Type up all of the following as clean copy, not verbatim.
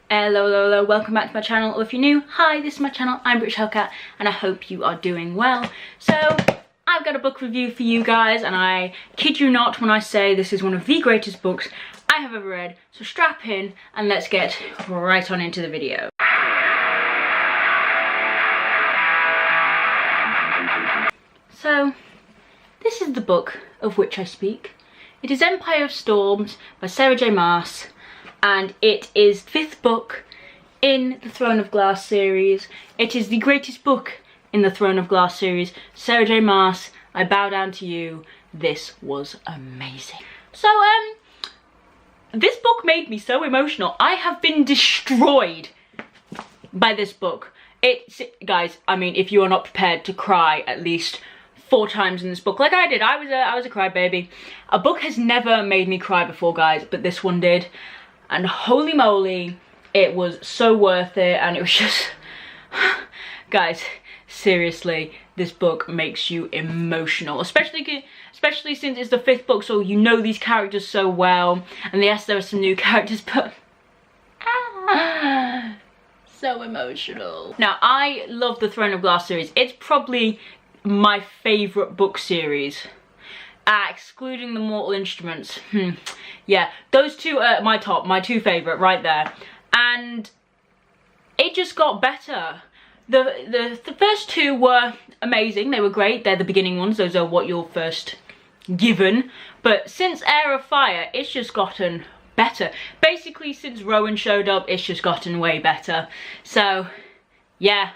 Hello, welcome back to my channel, or if you're new, hi, this is my channel, I'm BritishHellCat, and I hope you are doing well. So, I've got a book review for you guys, and I kid you not when I say this is one of the greatest books I have ever read, so strap in, and let's get right on into the video. So, this is the book of which I speak. It is Empire of Storms by Sarah J Maas, and it is the 5th book in the Throne of Glass series. It is the greatest book in the Throne of Glass series. Sarah J Maas, I bow down to you. This was amazing. So, this book made me so emotional. I have been destroyed by this book. Guys, I mean, if you are not prepared to cry at least 4 times in this book, like I did, I was a crybaby. A book has never made me cry before, guys, but this one did. And holy moly, it was so worth it, and it was just... Guys, seriously, this book makes you emotional, especially since it's the 5th book, so you know these characters so well. And yes, there are some new characters, but... so emotional. Now, I love the Throne of Glass series. It's probably my favourite book series. Excluding the Mortal Instruments. Yeah, those two are my two favourite right there. And it just got better. The first 2 were amazing, they were great, they're the beginning ones, those are what you're first given. But since Heir of Fire, it's just gotten better. Basically, since Rowan showed up, it's just gotten way better. So, yeah.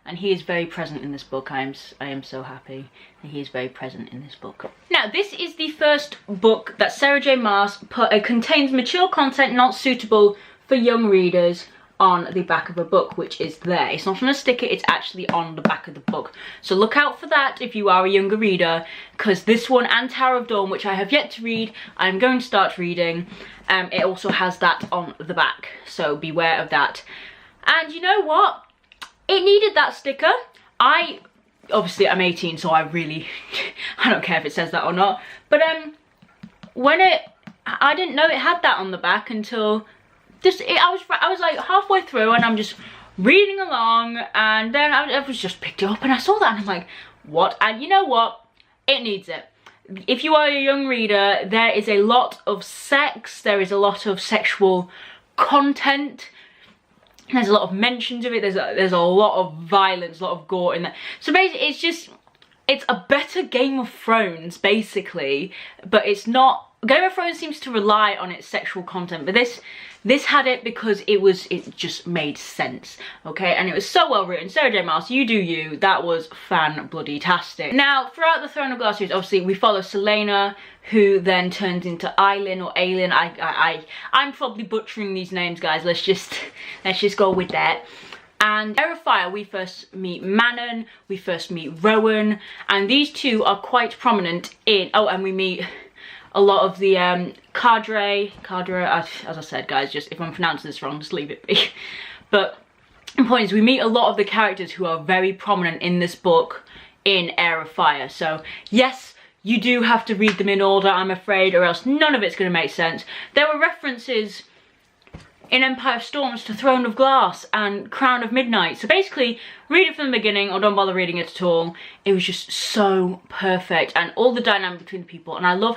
And he is very present in this book. I am so happy that he is very present in this book. Now, this is the first book that Sarah J Maas contains mature content not suitable for young readers on the back of a book, which is there. It's not on a sticker, it's actually on the back of the book. So look out for that if you are a younger reader, because this one and Tower of Dawn, which I have yet to read, I'm going to start reading, it also has that on the back. So beware of that. And you know what? It needed that sticker. Obviously I'm 18, so I don't care if it says that or not. But I didn't know it had that on the back until I was like halfway through, and I'm just reading along, and then I was just picked it up, and I saw that, and I'm like, what? And you know what? It needs it. If you are a young reader, there is a lot of sex. There is a lot of sexual content. There's a lot of mentions of it. There's a lot of violence, a lot of gore in there. So basically, it's a better Game of Thrones, basically, but it's not. Game of Thrones seems to rely on its sexual content, but this had it because it just made sense, okay? And it was so well written. Sarah J Maas, you do you. That was fan-bloody-tastic. Now, throughout the Throne of Glass series, obviously, we follow Selena, who then turns into Eileen or Aelin. I'm probably butchering these names, guys. Let's just go with that. And Heir of Fire, we first meet Manon, we first meet Rowan, and these two are quite prominent in... Oh, and we meet a lot of the cadre, as I said, guys, just if I'm pronouncing this wrong, just leave it be. But the point is, we meet a lot of the characters who are very prominent in this book in Heir of Fire. So, yes, you do have to read them in order, I'm afraid, or else none of it's going to make sense. There were references in Empire of Storms to Throne of Glass and Crown of Midnight. So basically, read it from the beginning or don't bother reading it at all. It was just so perfect, and all the dynamic between the people. And I love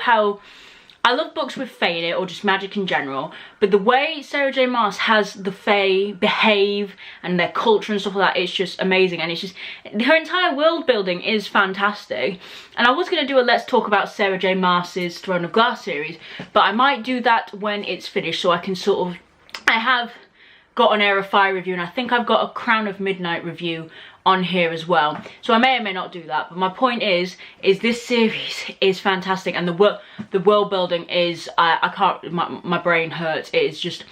books with Fae in it, or just magic in general, but the way Sarah J Maas has the Fae behave and their culture and stuff like that, it's just amazing. And it's just, her entire world building is fantastic. And I was going to do a Let's Talk About Sarah J Maas's Throne of Glass series, but I might do that when it's finished, so I can sort of... I have got an Heir of Fire review, and I think I've got a Crown of Midnight review on here as well. So I may or may not do that. But my point is this series is fantastic, and the world building is, I can't, my brain hurts. It is just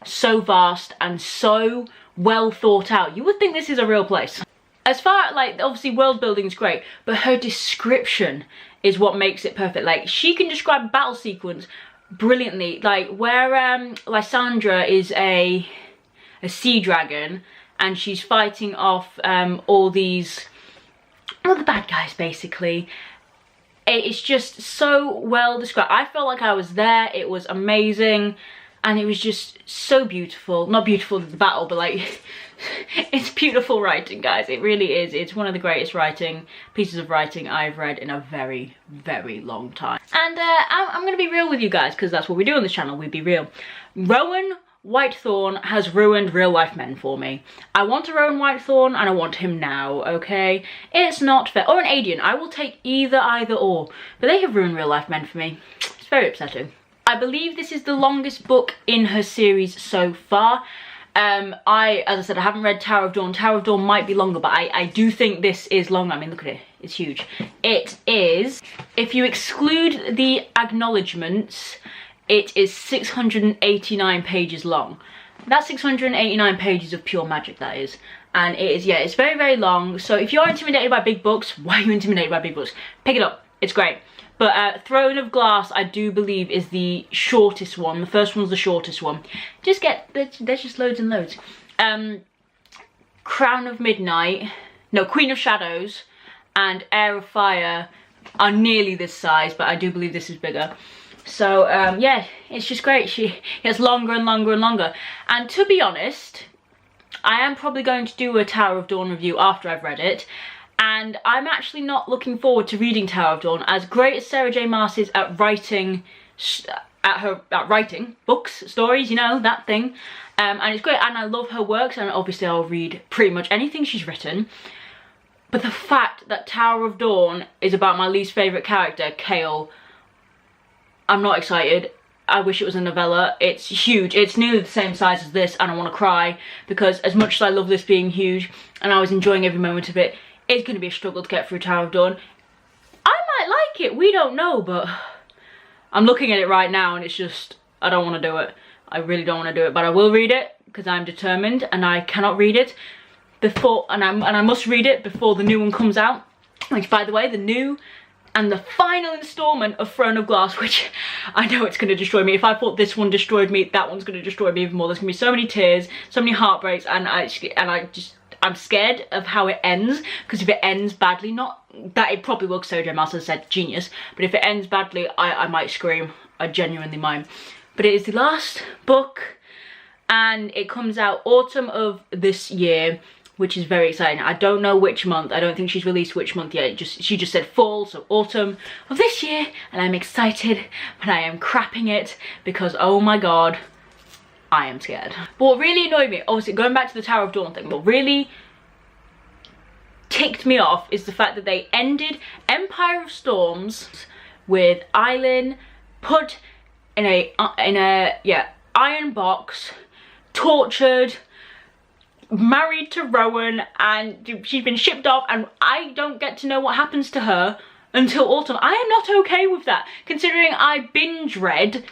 so vast and so well thought out. You would think this is a real place. As far, like, obviously world building is great, but her description is what makes it perfect. Like, she can describe a battle sequence brilliantly, like where Lysandra is a sea dragon, and she's fighting off all the bad guys, basically. It's just so well described. I felt like I was there. It was amazing. and it was just so beautiful. Not beautiful the battle, but like it's beautiful writing, guys. It really is. It's one of the greatest pieces of writing I've read in a very, very long time. And I'm gonna be real with you guys, because that's what we do on this channel. We be real. Rowan Whitethorn has ruined real life men for me. I want a Rowan Whitethorn and I want him now, okay? It's not fair. Or an Adian. I will take either or. But they have ruined real life men for me. It's very upsetting. I believe this is the longest book in her series so far. As I said, I haven't read Tower of Dawn. Tower of Dawn might be longer, but I do think this is longer. I mean, look at it. It's huge. It is, if you exclude the acknowledgements, it is 689 pages long. That's 689 pages of pure magic, that is. And it is, yeah, it's very, very long. So if you're intimidated by big books, why are you intimidated by big books? Pick it up. It's great. But Throne of Glass, I do believe, is the shortest one. The first one's the shortest one. There's just loads and loads. Crown of Midnight, no, Queen of Shadows and Heir of Fire are nearly this size, but I do believe this is bigger. So, yeah, it's just great. She gets longer and longer and longer. And to be honest, I am probably going to do a Tower of Dawn review after I've read it. And I'm actually not looking forward to reading Tower of Dawn. As great as Sarah J Maas is at writing, writing books, stories, you know, that thing. And it's great, and I love her works, and obviously I'll read pretty much anything she's written. But the fact that Tower of Dawn is about my least favourite character, Chaol, I'm not excited. I wish it was a novella. It's huge. It's nearly the same size as this, and I want to cry, because as much as I love this being huge and I was enjoying every moment of it, it's going to be a struggle to get through Tower of Dawn. I might like it, we don't know, but I'm looking at it right now and it's just, I don't want to do it. I really don't want to do it, but I will read it because I'm determined, and I cannot read it before, and I must read it before the new one comes out, which, by the way, the new and the final installment of Throne of Glass, which I know it's going to destroy me. If I thought this one destroyed me, that one's going to destroy me even more. There's going to be so many tears, so many heartbreaks, and I'm scared of how it ends, because if it ends badly, not that it probably will, because Sarah J Maas has said genius, but if it ends badly, I might scream. I genuinely might. But it is the last book, and it comes out autumn of this year, which is very exciting. I don't know which month. I don't think she's released which month yet. She just said fall, so autumn of this year, and I'm excited, but I am crapping it because, oh my god, I am scared. But what really annoyed me, obviously going back to the Tower of Dawn thing, what really ticked me off is the fact that they ended Empire of Storms with Eileen put in a iron box, tortured, married to Rowan, and she's been shipped off, and I don't get to know what happens to her until autumn. I am not okay with that, considering I binge read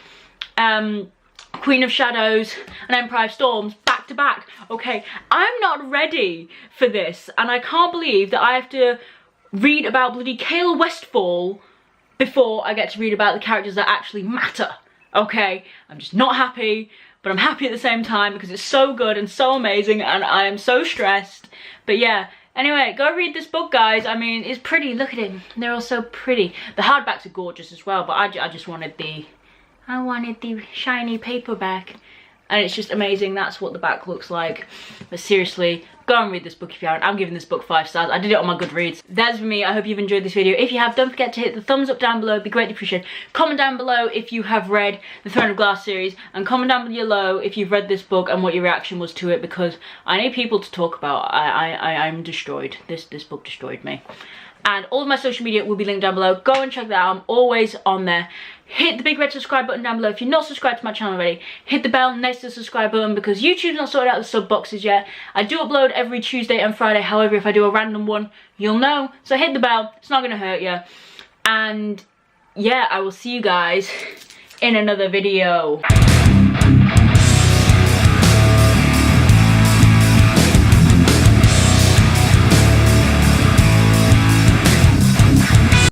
Queen of Shadows and Empire of Storms back to back. Okay, I'm not ready for this, and I can't believe that I have to read about bloody Chaol Westfall before I get to read about the characters that actually matter. Okay, I'm just not happy, but I'm happy at the same time because it's so good and so amazing, and I am so stressed. But yeah, anyway, go read this book, guys. I mean, it's pretty. Look at it. They're all so pretty. The hardbacks are gorgeous as well, but I just wanted the shiny paperback, and it's just amazing. That's what the back looks like. But seriously, go and read this book if you haven't. I'm giving this book 5 stars. I did it on my Goodreads. That's for me. I hope you've enjoyed this video. If you have, don't forget to hit the thumbs up down below. It'd be greatly appreciated. Comment down below if you have read the Throne of Glass series, and comment down below if you've read this book and what your reaction was to it, because I need people to talk about. I'm destroyed. This book destroyed me. And all of my social media will be linked down below. Go and check that out. I'm always on there. Hit the big red subscribe button down below if you're not subscribed to my channel already. Hit the bell next to the subscribe button, because YouTube's not sorted out the sub boxes yet. I do upload every Tuesday and Friday. However, if I do a random one, you'll know. So hit the bell. It's not going to hurt you. And yeah, I will see you guys in another video.